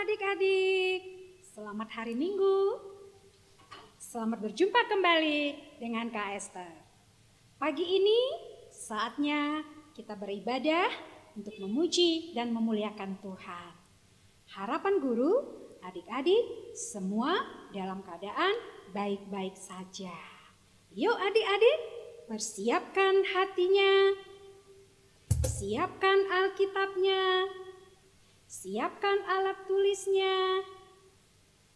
adik-adik, selamat hari Minggu. Selamat berjumpa kembali dengan Kak Esther. Pagi ini saatnya kita beribadah untuk memuji dan memuliakan Tuhan. Harapan guru, adik-adik semua dalam keadaan baik-baik saja. Yuk adik-adik, persiapkan hatinya, siapkan Alkitabnya, siapkan alat tulisnya,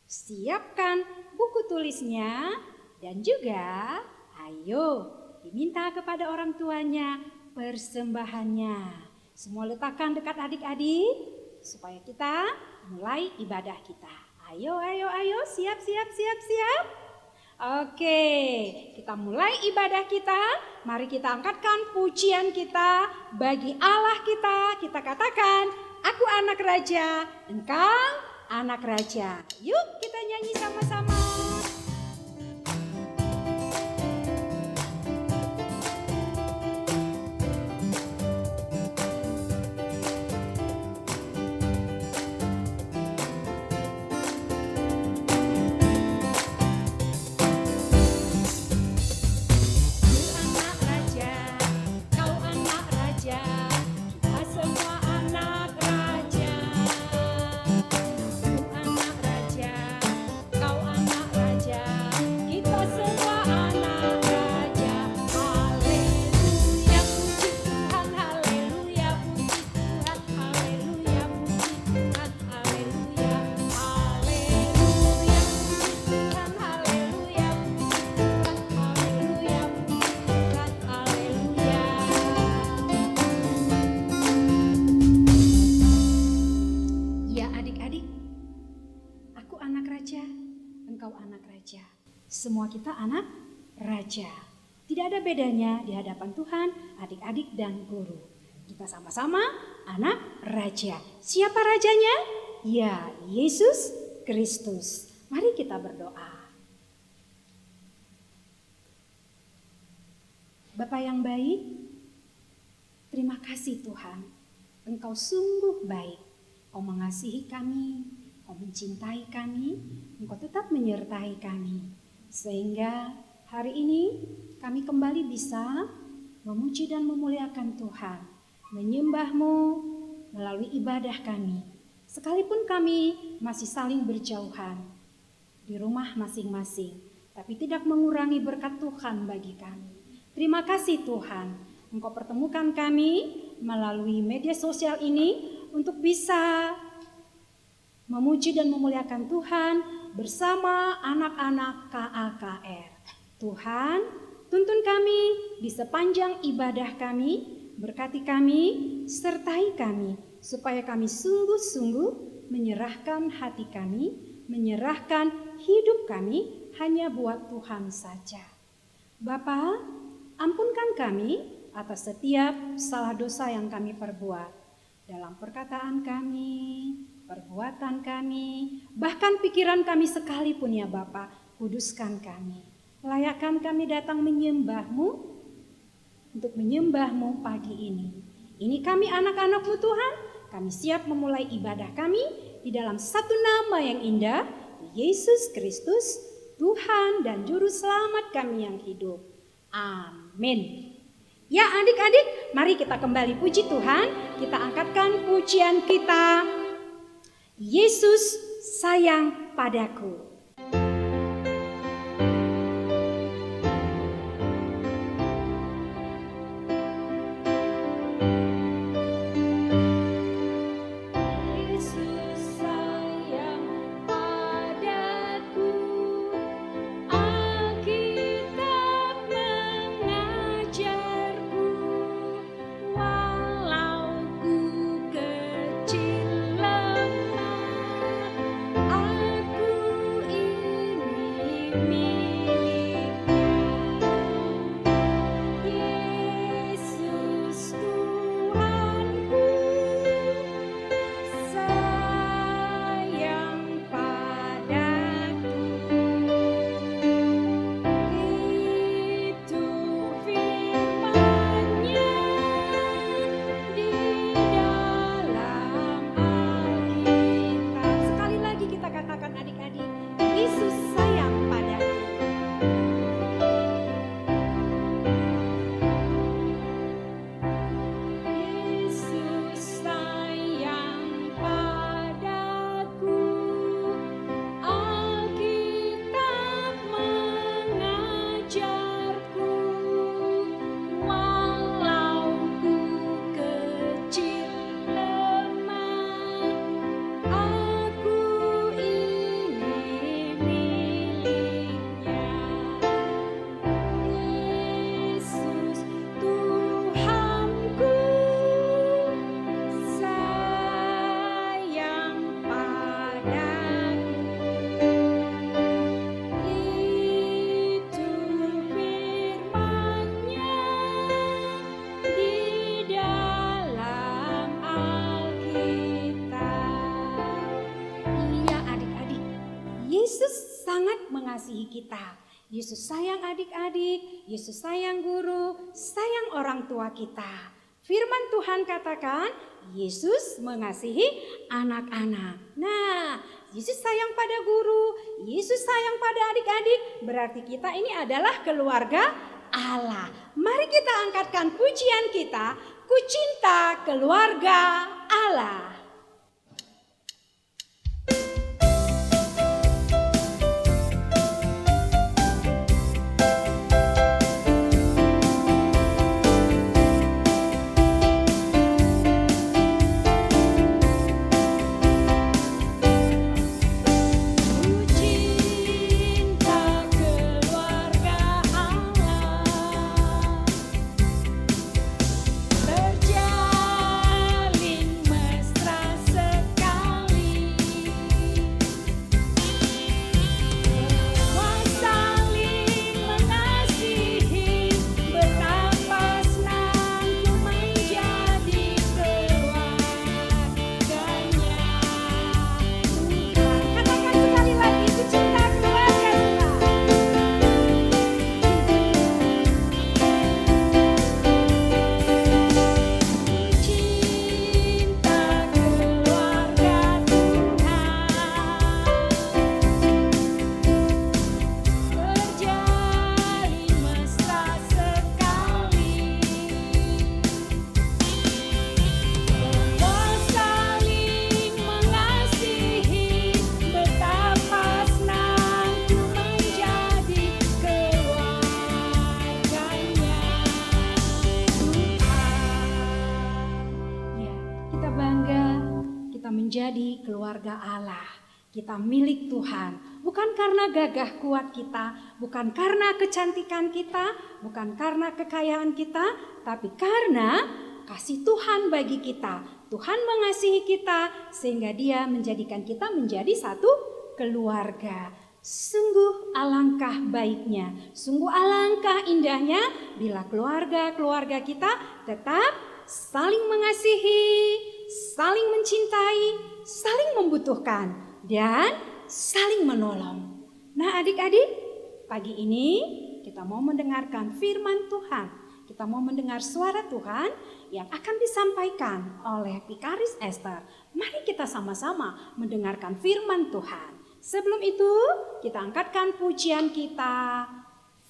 siapkan buku tulisnya, dan juga ayo diminta kepada orang tuanya persembahannya. Semua letakkan dekat adik-adik supaya kita mulai ibadah kita. Ayo, siap. Oke, kita mulai ibadah kita. Mari kita angkatkan pujian kita bagi Allah kita. Kita katakan, aku anak raja, engkau anak raja. Yuk kita nyanyi sama-sama. Semua kita anak raja. Tidak ada bedanya di hadapan Tuhan, adik-adik dan guru. Kita sama-sama anak raja. Siapa rajanya? Ya, Yesus Kristus. Mari kita berdoa. Bapa yang baik, terima kasih Tuhan. Engkau sungguh baik. Kau mengasihi kami, Kau mencintai kami, Engkau tetap menyertai kami. Sehingga hari ini kami kembali bisa memuji dan memuliakan Tuhan, menyembah-Mu melalui ibadah kami. Sekalipun kami masih saling berjauhan di rumah masing-masing, tapi tidak mengurangi berkat Tuhan bagi kami. Terima kasih Tuhan, Engkau pertemukan kami melalui media sosial ini untuk bisa memuji dan memuliakan Tuhan bersama anak-anak KAKR. Tuhan, tuntun kami di sepanjang ibadah kami, berkati kami, sertai kami, supaya kami sungguh-sungguh menyerahkan hati kami, menyerahkan hidup kami hanya buat Tuhan saja. Bapa, ampunkan kami atas setiap salah dosa yang kami perbuat dalam perkataan kami, perbuatan kami, bahkan pikiran kami sekalipun ya Bapa, kuduskan kami. Layakkan kami datang menyembah-Mu, untuk menyembah-Mu pagi ini. Ini kami anak-anak-Mu Tuhan, kami siap memulai ibadah kami di dalam satu nama yang indah, Yesus Kristus, Tuhan dan Juru Selamat kami yang hidup. Amin. Ya adik-adik, mari kita kembali puji Tuhan, kita angkatkan pujian kita. Yesus sayang padaku. mengasihi kita. Yesus sayang adik-adik, Yesus sayang guru, sayang orang tua kita. Firman Tuhan katakan, Yesus mengasihi anak-anak. Nah, Yesus sayang pada guru, Yesus sayang pada adik-adik, berarti kita ini adalah keluarga Allah. Mari kita angkatkan pujian kita, Ku Cinta Keluarga Allah. Menjadi keluarga Allah, kita milik Tuhan, bukan karena gagah kuat kita, bukan karena kecantikan kita, bukan karena kekayaan kita, tapi karena kasih Tuhan bagi kita. Tuhan mengasihi kita sehingga Dia menjadikan kita menjadi satu keluarga. Sungguh alangkah baiknya, sungguh alangkah indahnya bila keluarga-keluarga kita tetap saling mengasihi, saling mencintai, saling membutuhkan, dan saling menolong. Nah adik-adik, pagi ini kita mau mendengarkan firman Tuhan. Kita mau mendengar suara Tuhan yang akan disampaikan oleh Pikaris Esther. Mari kita sama-sama mendengarkan firman Tuhan. Sebelum itu, kita angkatkan pujian kita.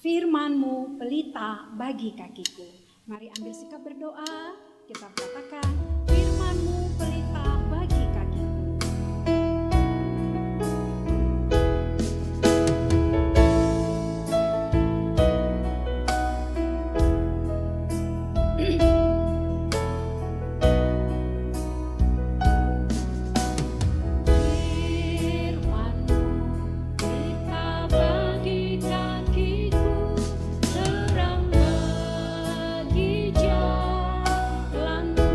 Firman-Mu pelita bagi kakiku. Mari ambil sikap berdoa. Kita katakan, firman-Mu pelita bagi kakiku. Terang bagi jalanku.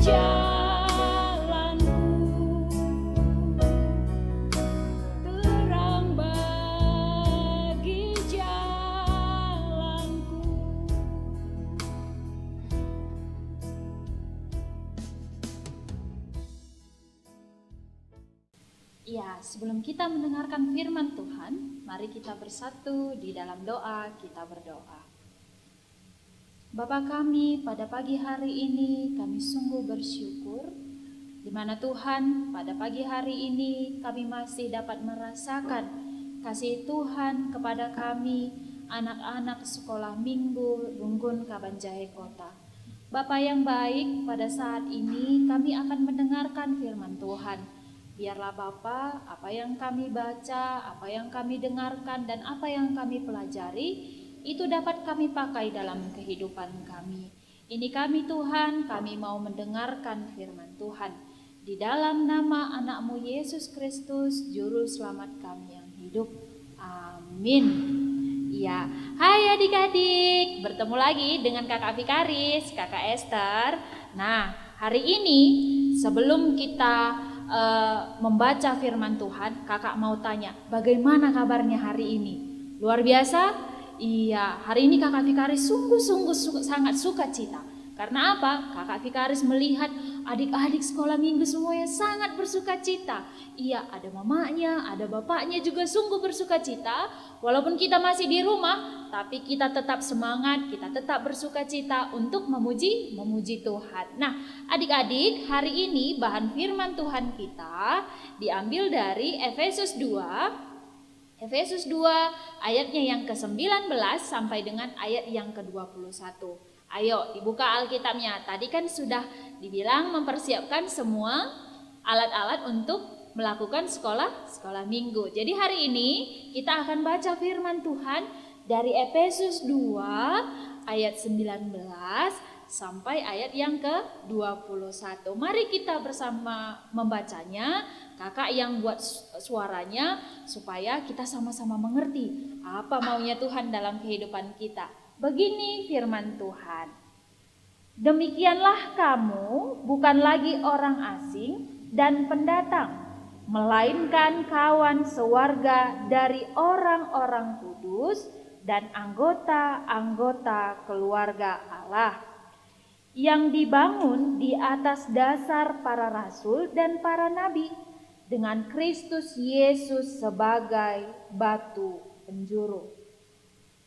jalanku, terang bagi jalanku. Ya, sebelum kita mendengarkan firman Tuhan, mari kita bersatu di dalam doa, kita berdoa. Bapa kami, pada pagi hari ini kami sungguh bersyukur, di mana Tuhan pada pagi hari ini kami masih dapat merasakan kasih Tuhan kepada kami, anak-anak sekolah minggu Runggun Kabanjahe Kota. Bapa yang baik, pada saat ini kami akan mendengarkan firman Tuhan. Biarlah Bapa, apa yang kami baca, apa yang kami dengarkan, dan apa yang kami pelajari, itu dapat kami pakai dalam kehidupan kami. Ini kami Tuhan, kami mau mendengarkan firman Tuhan. Di dalam nama anak-Mu Yesus Kristus, Juru Selamat kami yang hidup. Amin. Ya, hai adik-adik, bertemu lagi dengan Kakak Vikaris, Kakak Esther. Nah, hari ini sebelum kita membaca firman Tuhan, kakak mau tanya, bagaimana kabarnya hari ini? Luar biasa? Iya, hari ini kakak Vikaris sungguh-sungguh sangat sukacita. Karena apa? Kakak Vikaris melihat adik-adik sekolah minggu semuanya sangat bersukacita. Iya, ada mamanya, ada bapaknya juga sungguh bersukacita. Walaupun kita masih di rumah, tapi kita tetap semangat, kita tetap bersukacita untuk memuji Tuhan. Nah, adik-adik, hari ini bahan firman Tuhan kita diambil dari Efesus 2 ayatnya yang ke-19 sampai dengan ayat yang ke-21. Ayo dibuka Alkitabnya. Tadi kan sudah dibilang mempersiapkan semua alat-alat untuk melakukan sekolah minggu. Jadi hari ini kita akan baca firman Tuhan dari Efesus 2 ayat 19 sampai ayat yang ke-21. Mari kita bersama membacanya. Kakak yang buat suaranya supaya kita sama-sama mengerti apa maunya Tuhan dalam kehidupan kita. Begini firman Tuhan. Demikianlah kamu bukan lagi orang asing dan pendatang, melainkan kawan sewarga dari orang-orang kudus dan anggota-anggota keluarga Allah, yang dibangun di atas dasar para rasul dan para nabi, dengan Kristus Yesus sebagai batu penjuru.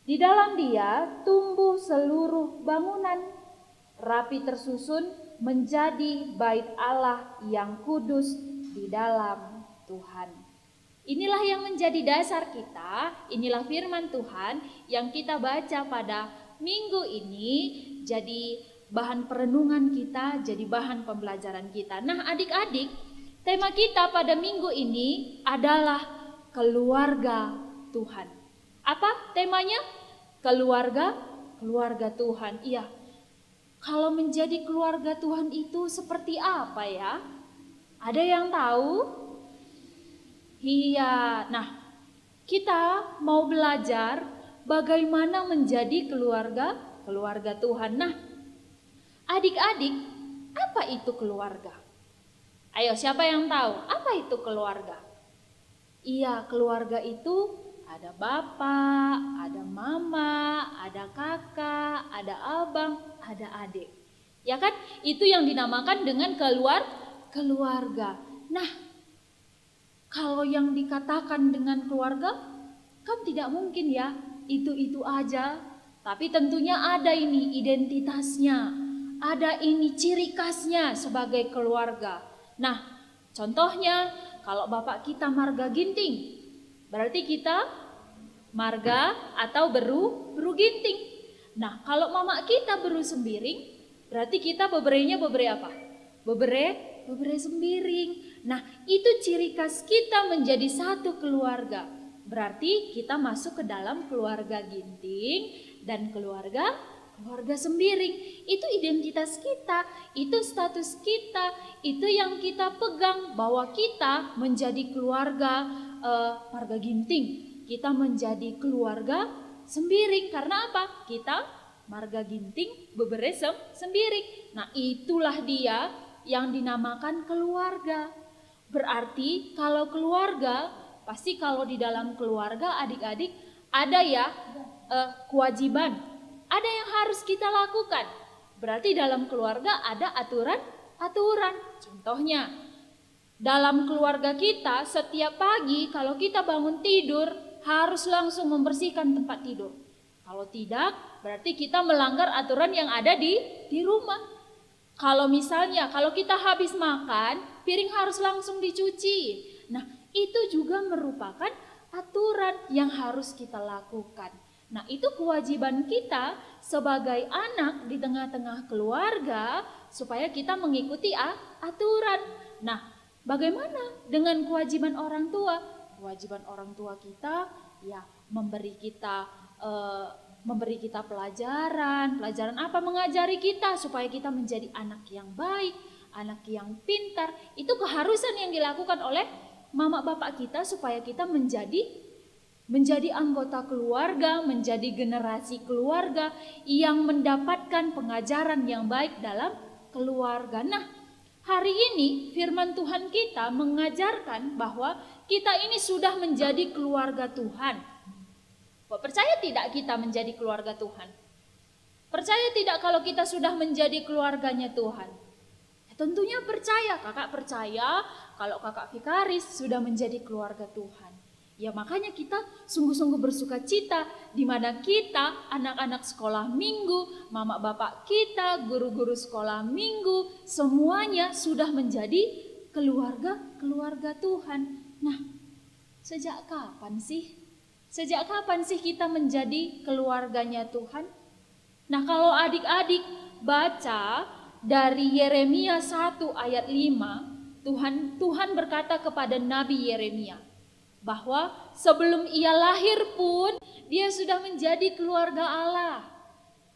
Di dalam Dia tumbuh seluruh bangunan, rapi tersusun menjadi bait Allah yang kudus di dalam Tuhan. Inilah yang menjadi dasar kita, inilah firman Tuhan yang kita baca pada minggu ini, jadi bahan perenungan kita, jadi bahan pembelajaran kita. Nah adik-adik, tema kita pada minggu ini adalah keluarga Tuhan. Apa temanya? Keluarga Tuhan. Iya. Kalau menjadi keluarga Tuhan itu seperti apa ya? Ada yang tahu? Iya. Nah, kita mau belajar bagaimana menjadi keluarga Tuhan. Nah, adik-adik, apa itu keluarga? Ayo, siapa yang tahu? Apa itu keluarga? Iya, keluarga itu ada bapak, ada mama, ada kakak, ada abang, ada adik. Ya kan? Itu yang dinamakan dengan keluarga. Nah, kalau yang dikatakan dengan keluarga, kan tidak mungkin ya, itu aja. Tapi tentunya ada ini identitasnya, ada ini ciri khasnya sebagai keluarga. Nah, contohnya kalau bapak kita marga ginting, berarti kita marga atau beru ginting. Nah, kalau mama kita beru sembiring, berarti kita beberenya apa? Bebere sembiring. Nah, itu ciri khas kita menjadi satu keluarga. Berarti kita masuk ke dalam keluarga ginting dan keluarga sembiring. Itu identitas kita, itu status kita, itu yang kita pegang bahwa kita menjadi keluarga marga ginting. Kita menjadi keluarga sembiring. Karena apa? Kita marga ginting bebere sembiring. Nah, itulah dia yang dinamakan keluarga. Berarti kalau keluarga, pasti kalau di dalam keluarga adik-adik ada ya kewajiban, ada yang harus kita lakukan. Berarti dalam keluarga ada aturan. Contohnya, dalam keluarga kita setiap pagi kalau kita bangun tidur harus langsung membersihkan tempat tidur. Kalau tidak, berarti kita melanggar aturan yang ada di rumah. Kalau misalnya, kalau kita habis makan, piring harus langsung dicuci. Nah, itu juga merupakan aturan yang harus kita lakukan. Nah, itu kewajiban kita sebagai anak di tengah-tengah keluarga supaya kita mengikuti aturan. Nah, bagaimana dengan kewajiban orang tua? Kewajiban orang tua kita ya memberi kita pelajaran apa? Mengajari kita supaya kita menjadi anak yang baik, anak yang pintar. Itu keharusan yang dilakukan oleh mama bapak kita supaya kita menjadi anggota keluarga, menjadi generasi keluarga yang mendapatkan pengajaran yang baik dalam keluarga. Nah, hari ini firman Tuhan kita mengajarkan bahwa kita ini sudah menjadi keluarga Tuhan. Percaya tidak kita menjadi keluarga Tuhan? Percaya tidak kalau kita sudah menjadi keluarganya Tuhan? Ya, tentunya percaya. Kakak percaya kalau kakak Vikaris sudah menjadi keluarga Tuhan. Ya makanya kita sungguh-sungguh bersuka cita di mana kita anak-anak sekolah minggu, mama bapak kita, guru-guru sekolah minggu, semuanya sudah menjadi keluarga Tuhan. Nah, sejak kapan sih? Sejak kapan sih kita menjadi keluarganya Tuhan? Nah, kalau adik-adik baca dari Yeremia 1 ayat 5, Tuhan berkata kepada Nabi Yeremia bahwa sebelum ia lahir pun dia sudah menjadi keluarga Allah.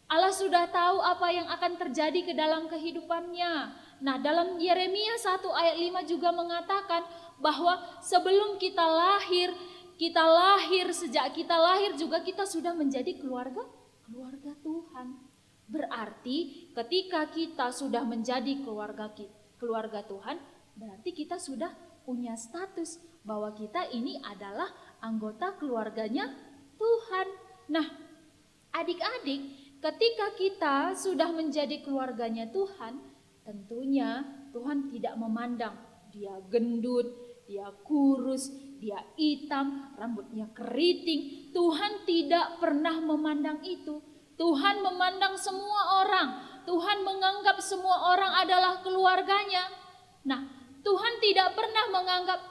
Allah sudah tahu apa yang akan terjadi ke dalam kehidupannya. Nah, dalam Yeremia 1 ayat 5 juga mengatakan bahwa sebelum kita lahir, sejak kita lahir juga kita sudah menjadi keluarga Tuhan. Berarti ketika kita sudah menjadi keluarga Tuhan, berarti kita sudah punya status bahwa kita ini adalah anggota keluarganya Tuhan. Nah, adik-adik, ketika kita sudah menjadi keluarganya Tuhan, tentunya Tuhan tidak memandang dia gendut, dia kurus, dia hitam, rambutnya keriting. Tuhan tidak pernah memandang itu. Tuhan memandang semua orang. Tuhan menganggap semua orang adalah keluarganya. Nah, Tuhan tidak pernah menganggap,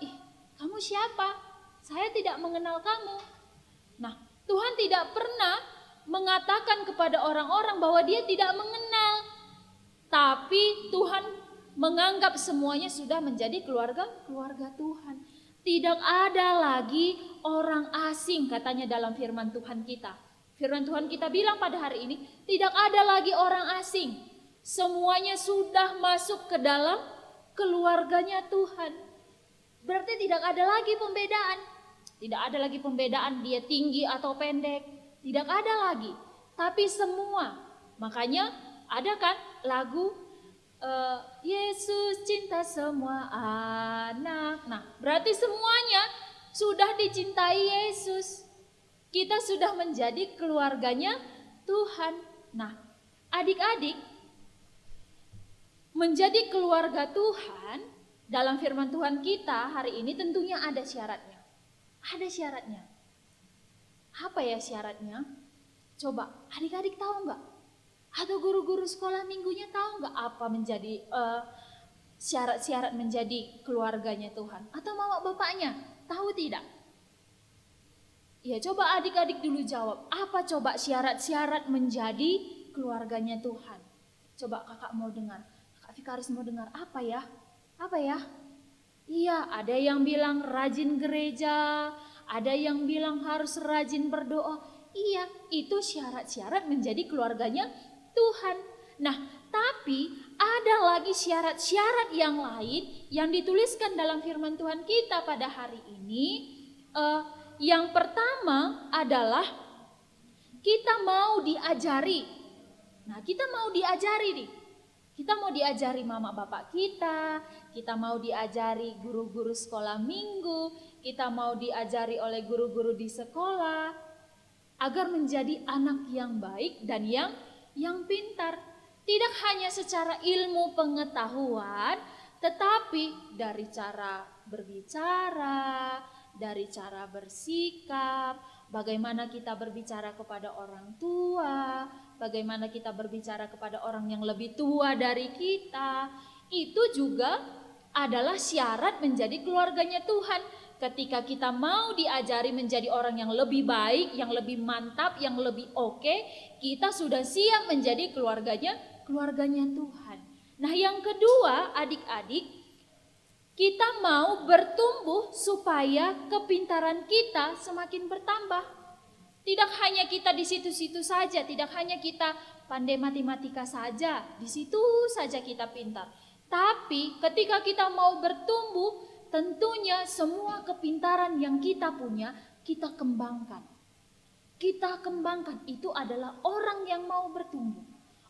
kamu siapa? Saya tidak mengenal kamu. Nah, Tuhan tidak pernah mengatakan kepada orang-orang bahwa dia tidak mengenal. Tapi Tuhan menganggap semuanya sudah menjadi keluarga Tuhan. Tidak ada lagi orang asing katanya dalam firman Tuhan kita. Firman Tuhan kita bilang pada hari ini, tidak ada lagi orang asing. Semuanya sudah masuk ke dalam keluarganya Tuhan. Berarti tidak ada lagi pembedaan. Tidak ada lagi pembedaan dia tinggi atau pendek. Tidak ada lagi. Tapi semua. Makanya ada kan lagu Yesus cinta semua anak. Nah, berarti semuanya sudah dicintai Yesus. Kita sudah menjadi keluarganya Tuhan. Nah, adik-adik, menjadi keluarga Tuhan dalam firman Tuhan kita hari ini tentunya ada syaratnya. Ada syaratnya. Apa ya syaratnya? Coba adik-adik tahu nggak? Atau guru-guru sekolah minggunya tahu nggak apa menjadi syarat-syarat menjadi keluarganya Tuhan? Atau mama bapaknya tahu tidak? Ya coba adik-adik dulu jawab. Apa coba syarat-syarat menjadi keluarganya Tuhan? Coba kakak mau dengar. Kakak Vikaris mau dengar apa ya? Apa ya? Iya, ada yang bilang rajin gereja, ada yang bilang harus rajin berdoa. Iya, itu syarat-syarat menjadi keluarganya Tuhan. Nah, tapi ada lagi syarat-syarat yang lain yang dituliskan dalam firman Tuhan kita pada hari ini. Yang pertama adalah kita mau diajari. Nah, kita mau diajari nih. Kita mau diajari mama bapak kita mau diajari guru-guru sekolah minggu, kita mau diajari oleh guru-guru di sekolah, agar menjadi anak yang baik dan yang pintar. Tidak hanya secara ilmu pengetahuan, tetapi dari cara berbicara, dari cara bersikap, bagaimana kita berbicara kepada orang tua, bagaimana kita berbicara kepada orang yang lebih tua dari kita, itu juga adalah syarat menjadi keluarganya Tuhan. Ketika kita mau diajari menjadi orang yang lebih baik, yang lebih mantap, yang lebih oke, kita sudah siap menjadi keluarganya Tuhan. Nah, yang kedua, adik-adik, kita mau bertumbuh supaya kepintaran kita semakin bertambah. Tidak hanya kita di situ-situ saja, tidak hanya kita pandai matematika saja, di situ saja kita pintar. Tapi ketika kita mau bertumbuh, tentunya semua kepintaran yang kita punya, kita kembangkan. Kita kembangkan, itu adalah orang yang mau bertumbuh.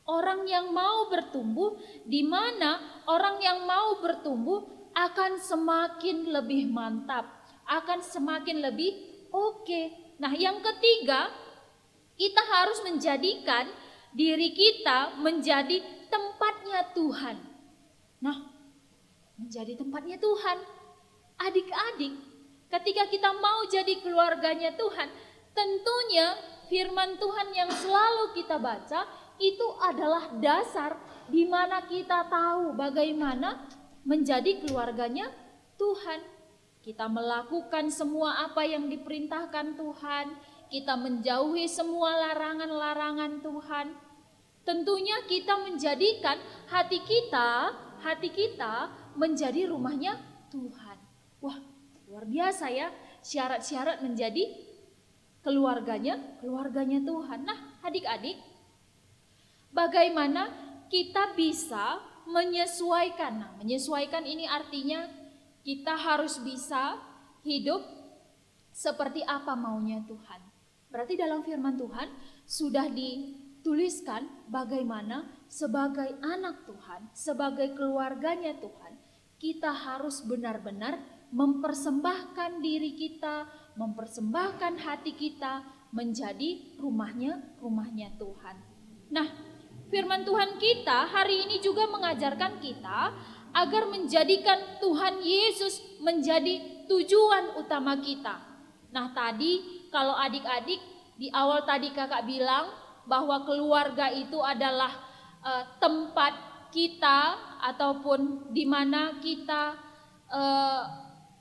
Orang yang mau bertumbuh, di mana orang yang mau bertumbuh akan semakin lebih mantap, akan semakin lebih oke. Nah, yang ketiga, kita harus menjadikan diri kita menjadi tempatnya Tuhan. Nah, menjadi tempatnya Tuhan. Adik-adik, ketika kita mau jadi keluarganya Tuhan, tentunya firman Tuhan yang selalu kita baca itu adalah dasar di mana kita tahu bagaimana menjadi keluarganya Tuhan. Kita melakukan semua apa yang diperintahkan Tuhan, kita menjauhi semua larangan-larangan Tuhan. Tentunya kita menjadikan hati kita menjadi rumahnya Tuhan. Wah, luar biasa ya, syarat-syarat menjadi keluarganya Tuhan. Nah, adik-adik, bagaimana kita bisa menyesuaikan? Nah, menyesuaikan ini artinya kita harus bisa hidup seperti apa maunya Tuhan. Berarti dalam firman Tuhan sudah dituliskan bagaimana sebagai anak Tuhan, sebagai keluarganya Tuhan, kita harus benar-benar mempersembahkan diri kita, mempersembahkan hati kita menjadi rumahnya Tuhan. Nah, firman Tuhan kita hari ini juga mengajarkan kita agar menjadikan Tuhan Yesus menjadi tujuan utama kita. Nah, tadi kalau adik-adik di awal tadi kakak bilang bahwa keluarga itu adalah tempat kita ataupun di mana kita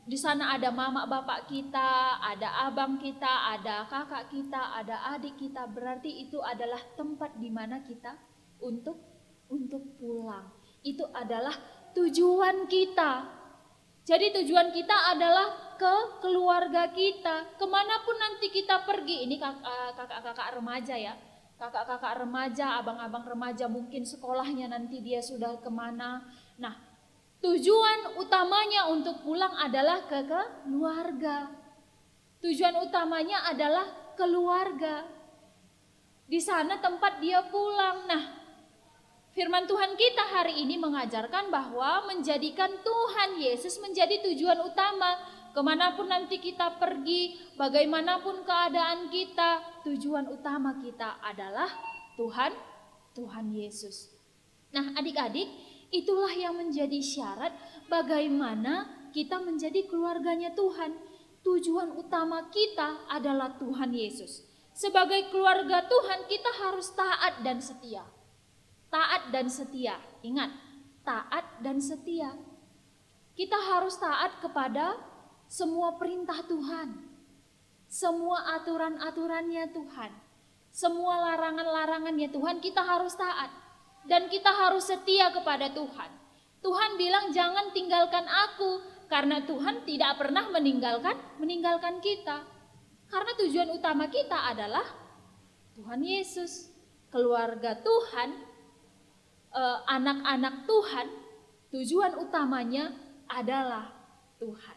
di sana ada mama bapak kita, ada abang kita, ada kakak kita, ada adik kita. Berarti itu adalah tempat di mana kita untuk pulang. Itu adalah tujuan kita. Jadi tujuan kita adalah ke keluarga kita. Kemanapun nanti kita pergi, ini kakak-kakak remaja ya. Kakak-kakak remaja, abang-abang remaja, mungkin sekolahnya nanti dia sudah kemana. Nah, tujuan utamanya untuk pulang adalah ke keluarga. Tujuan utamanya adalah keluarga. Di sana tempat dia pulang. Nah, firman Tuhan kita hari ini mengajarkan bahwa menjadikan Tuhan Yesus menjadi tujuan utama. Kemanapun nanti kita pergi, bagaimanapun keadaan kita, tujuan utama kita adalah Tuhan Yesus. Nah, adik-adik, itulah yang menjadi syarat bagaimana kita menjadi keluarganya Tuhan. Tujuan utama kita adalah Tuhan Yesus. Sebagai keluarga Tuhan kita harus taat dan setia. Taat dan setia, ingat, taat dan setia. Kita harus taat kepada semua perintah Tuhan, semua aturan-aturannya Tuhan, semua larangan-larangannya Tuhan kita harus taat. Dan kita harus setia kepada Tuhan. Tuhan bilang jangan tinggalkan aku, karena Tuhan tidak pernah meninggalkan kita. Karena tujuan utama kita adalah Tuhan Yesus, keluarga Tuhan, anak-anak Tuhan, tujuan utamanya adalah Tuhan.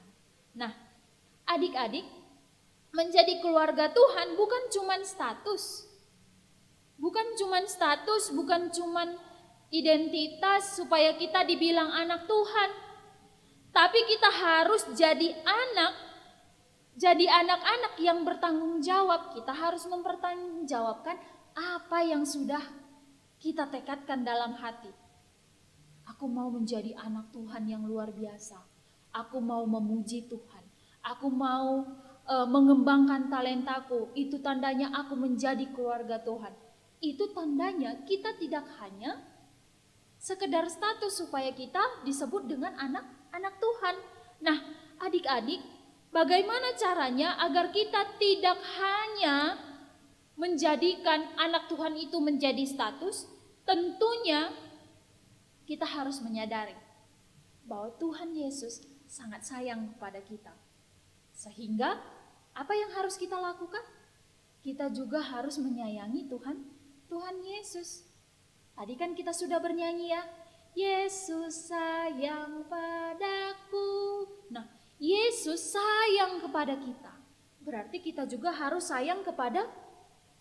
Nah, adik-adik, menjadi keluarga Tuhan bukan cuman status. Bukan cuman status, bukan cuman identitas supaya kita dibilang anak Tuhan. Tapi kita harus jadi anak-anak yang bertanggung jawab. Kita harus mempertanggungjawabkan apa yang sudah kita tekadkan dalam hati. Aku mau menjadi anak Tuhan yang luar biasa. Aku mau memuji Tuhan. Aku mau mengembangkan talentaku. Itu tandanya aku menjadi keluarga Tuhan. Itu tandanya kita tidak hanya sekedar status supaya kita disebut dengan anak Tuhan. Nah, adik-adik, bagaimana caranya agar kita tidak hanya menjadikan anak Tuhan itu menjadi status? Tentunya kita harus menyadari bahwa Tuhan Yesus sangat sayang kepada kita. Sehingga apa yang harus kita lakukan? Kita juga harus menyayangi Tuhan Yesus. Tadi kan kita sudah bernyanyi ya, Yesus sayang padaku. Nah, Yesus sayang kepada kita. Berarti kita juga harus sayang kepada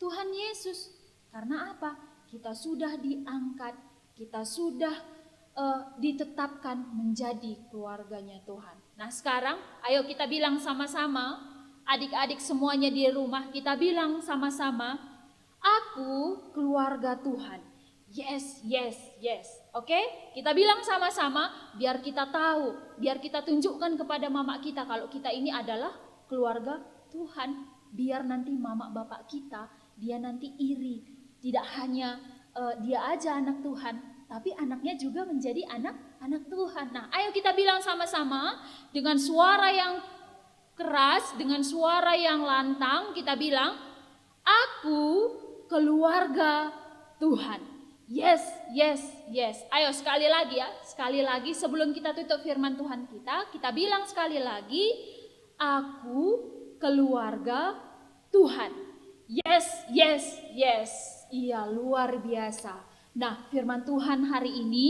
Tuhan Yesus. Karena apa? Kita sudah diangkat, kita sudah ditetapkan menjadi keluarganya Tuhan. Nah, sekarang ayo kita bilang sama-sama, adik-adik semuanya di rumah, kita bilang sama-sama, aku keluarga Tuhan. Yes, yes, yes. Oke? Kita bilang sama-sama biar kita tahu, biar kita tunjukkan kepada mama kita kalau kita ini adalah keluarga Tuhan. Biar nanti mama bapak kita, dia nanti iri. Tidak hanya dia aja anak Tuhan, tapi anaknya juga menjadi anak Tuhan. Nah, ayo kita bilang sama-sama dengan suara yang keras, dengan suara yang lantang, kita bilang, aku keluarga Tuhan. Yes, yes, yes. Ayo sekali lagi ya. Sekali lagi sebelum kita tutup firman Tuhan kita bilang sekali lagi, aku keluarga Tuhan. Yes, yes, yes. Iya, luar biasa. Nah, firman Tuhan hari ini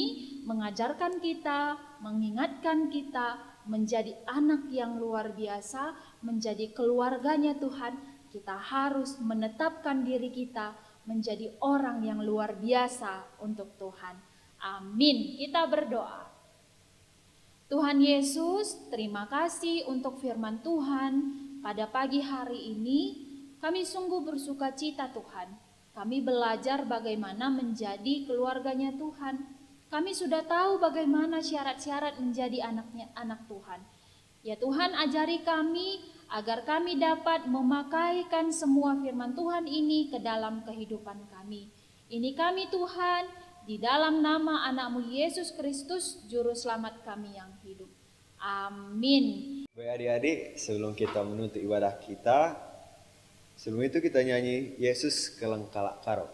mengajarkan kita, mengingatkan kita menjadi anak yang luar biasa, menjadi keluarganya Tuhan. Kita harus menetapkan diri kita menjadi orang yang luar biasa untuk Tuhan. Amin. Kita berdoa. Tuhan Yesus, terima kasih untuk firman Tuhan pada pagi hari ini. Kami sungguh bersuka cita Tuhan. Kami belajar bagaimana menjadi keluarganya Tuhan. Kami sudah tahu bagaimana syarat-syarat menjadi anak Tuhan. Ya Tuhan, ajari kami agar kami dapat memakaikan semua firman Tuhan ini ke dalam kehidupan kami. Ini kami Tuhan, di dalam nama anak-Mu Yesus Kristus, Juru Selamat kami yang hidup. Amin. Baik adik-adik, sebelum kita menutup ibadah kita, sebelum itu kita nyanyi Yesus Kelengkalak Karo.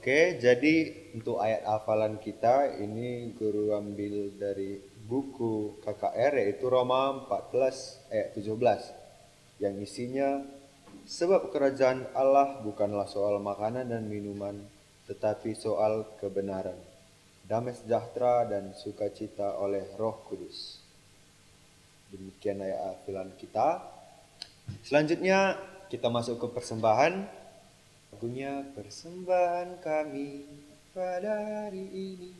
Oke, jadi untuk ayat hafalan kita ini guru ambil dari buku KKR yaitu Roma 14 ayat 17 yang isinya sebab kerajaan Allah bukanlah soal makanan dan minuman tetapi soal kebenaran, damai sejahtera dan sukacita oleh Roh Kudus. Demikian ayat hafalan kita. Selanjutnya kita masuk ke persembahan. Lagunya persembahan kami pada hari ini.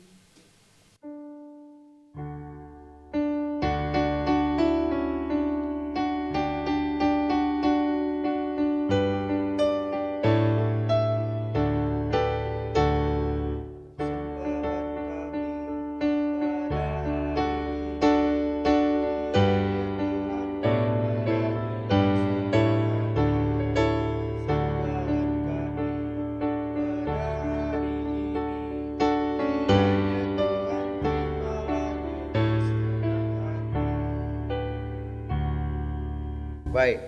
Baik,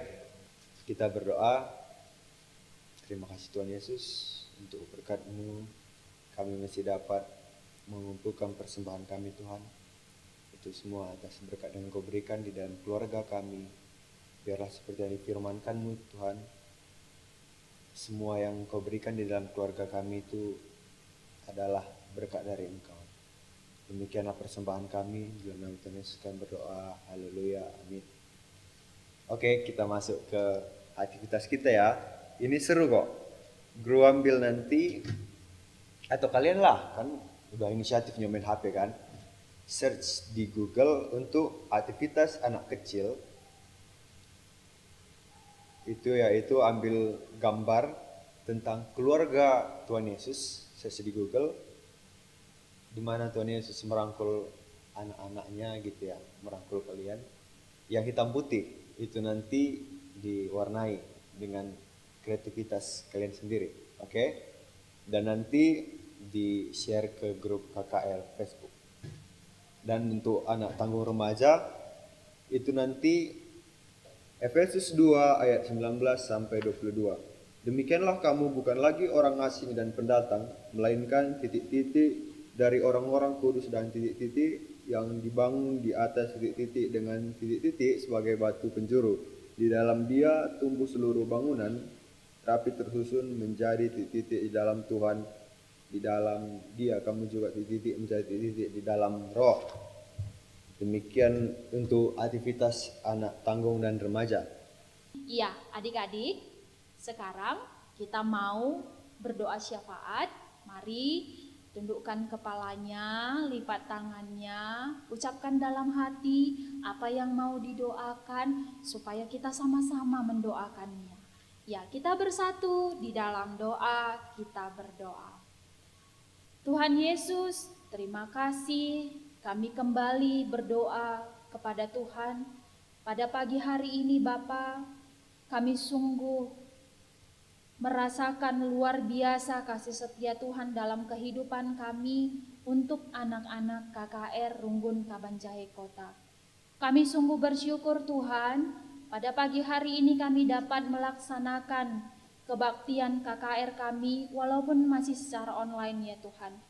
kita berdoa. Terima kasih Tuhan Yesus untuk berkat-Mu. Kami masih dapat mengumpulkan persembahan kami Tuhan. Itu semua atas berkat yang Kau berikan di dalam keluarga kami. Biarlah seperti yang difirmankan-Mu Tuhan. Semua yang Kau berikan di dalam keluarga kami itu adalah berkat dari Engkau. Demikianlah persembahan kami. Dalam nama Tuhan Yesus kami berdoa. Haleluya. Amin. Oke, kita masuk ke aktivitas kita ya. Ini seru kok. Guru ambil nanti, atau kalian lah, kan udah inisiatif nyobain HP kan. Search di Google untuk aktivitas anak kecil. Itu yaitu ambil gambar tentang keluarga Tuhan Yesus. Search di Google. Di mana Tuhan Yesus merangkul anak-anaknya gitu ya. Merangkul kalian. Yang hitam putih. Itu nanti diwarnai dengan kreativitas kalian sendiri, oke? Dan nanti di-share ke grup KKR Facebook. Dan untuk anak tanggung remaja, itu nanti Efesus 2 ayat 19 sampai 22. Demikianlah kamu bukan lagi orang asing dan pendatang, melainkan titik-titik dari orang-orang kudus dan titik-titik yang dibangun di atas titik-titik dengan titik-titik sebagai batu penjuru. Di dalam Dia tumbuh seluruh bangunan, rapi tersusun menjadi titik-titik di dalam Tuhan. Di dalam Dia kamu juga titik-titik menjadi titik-titik di dalam Roh. Demikian untuk aktivitas anak tanggung dan remaja. Iya, adik-adik, sekarang kita mau berdoa syafaat. Mari tundukkan kepalanya, lipat tangannya, ucapkan dalam hati apa yang mau didoakan supaya kita sama-sama mendoakannya. Ya, kita bersatu di dalam doa, kita berdoa. Tuhan Yesus, terima kasih kami kembali berdoa kepada Tuhan. Pada pagi hari ini Bapa, kami sungguh merasakan luar biasa kasih setia Tuhan dalam kehidupan kami untuk anak-anak KKR Runggun Kabanjahe Kota. Kami sungguh bersyukur Tuhan, pada pagi hari ini kami dapat melaksanakan kebaktian KKR kami walaupun masih secara online ya Tuhan.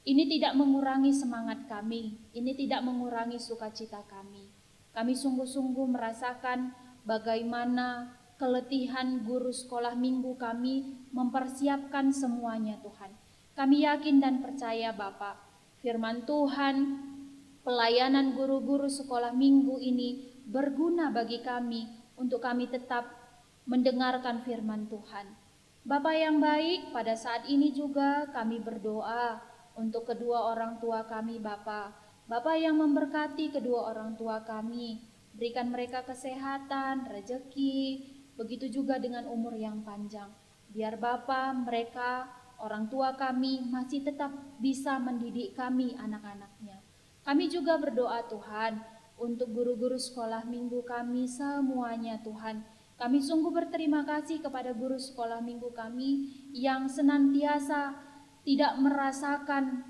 Ini tidak mengurangi semangat kami, ini tidak mengurangi sukacita kami. Kami sungguh-sungguh merasakan bagaimana keletihan guru sekolah minggu kami mempersiapkan semuanya Tuhan. Kami yakin dan percaya Bapak, firman Tuhan, pelayanan guru-guru sekolah minggu ini berguna bagi kami untuk kami tetap mendengarkan firman Tuhan. Bapak yang baik, pada saat ini juga kami berdoa untuk kedua orang tua kami Bapak. Bapak yang memberkati kedua orang tua kami, berikan mereka kesehatan, rezeki, begitu juga dengan umur yang panjang. Biar Bapa, mereka, orang tua kami masih tetap bisa mendidik kami anak-anaknya. Kami juga berdoa Tuhan untuk guru-guru sekolah minggu kami semuanya Tuhan. Kami sungguh berterima kasih kepada guru sekolah minggu kami yang senantiasa tidak merasakan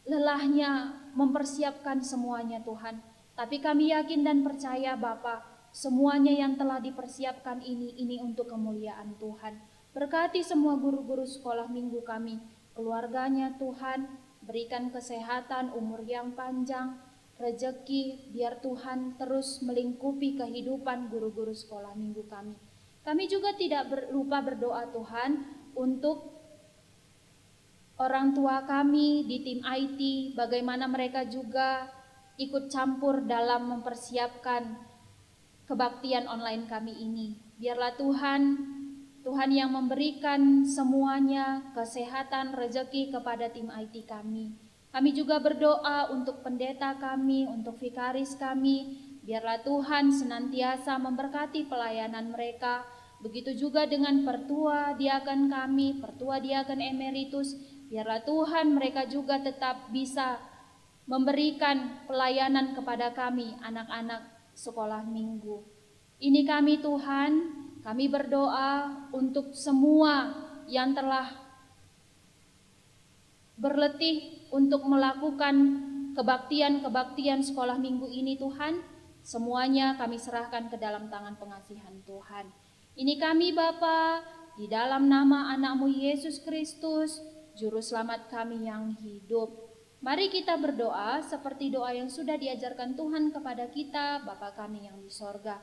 lelahnya mempersiapkan semuanya Tuhan. Tapi kami yakin dan percaya Bapa, semuanya yang telah dipersiapkan ini untuk kemuliaan Tuhan. Berkati semua guru-guru sekolah minggu kami, keluarganya Tuhan, berikan kesehatan, umur yang panjang, rezeki, biar Tuhan terus melingkupi kehidupan guru-guru sekolah minggu kami. Kami juga tidak lupa berdoa Tuhan untuk orang tua kami di tim IT, bagaimana mereka juga ikut campur dalam mempersiapkan kebaktian online kami ini. Biarlah Tuhan yang memberikan semuanya kesehatan, rezeki kepada tim IT kami. Kami juga berdoa untuk pendeta kami, untuk vikaris kami. Biarlah Tuhan senantiasa memberkati pelayanan mereka. Begitu juga dengan pertua diaken kami, pertua diaken emeritus. Biarlah Tuhan mereka juga tetap bisa memberikan pelayanan kepada kami, anak-anak sekolah minggu. Ini kami Tuhan, kami berdoa untuk semua yang telah berletih untuk melakukan kebaktian-kebaktian sekolah minggu ini Tuhan. Semuanya kami serahkan ke dalam tangan pengasihan Tuhan. Ini kami Bapa, di dalam nama anak-Mu Yesus Kristus, Juru Selamat kami yang hidup. Mari kita berdoa seperti doa yang sudah diajarkan Tuhan kepada kita, Bapa kami yang di sorga.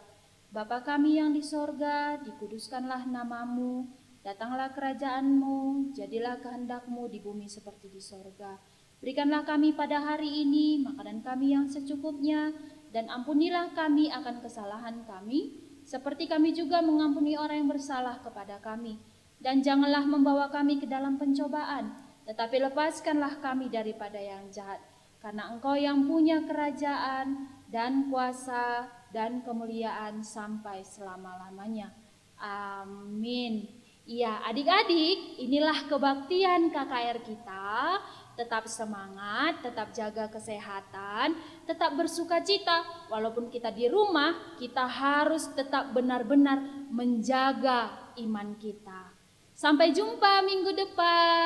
Bapa kami yang di sorga, dikuduskanlah nama-Mu, datanglah kerajaan-Mu, jadilah kehendak-Mu di bumi seperti di sorga. Berikanlah kami pada hari ini makanan kami yang secukupnya, dan ampunilah kami akan kesalahan kami, seperti kami juga mengampuni orang yang bersalah kepada kami. Dan janganlah membawa kami ke dalam pencobaan, tetapi lepaskanlah kami daripada yang jahat. Karena Engkau yang punya kerajaan dan kuasa dan kemuliaan sampai selama-lamanya. Amin. Iya, adik-adik, inilah kebaktian KKR kita. Tetap semangat, tetap jaga kesehatan, tetap bersuka cita. Walaupun kita di rumah, kita harus tetap benar-benar menjaga iman kita. Sampai jumpa minggu depan.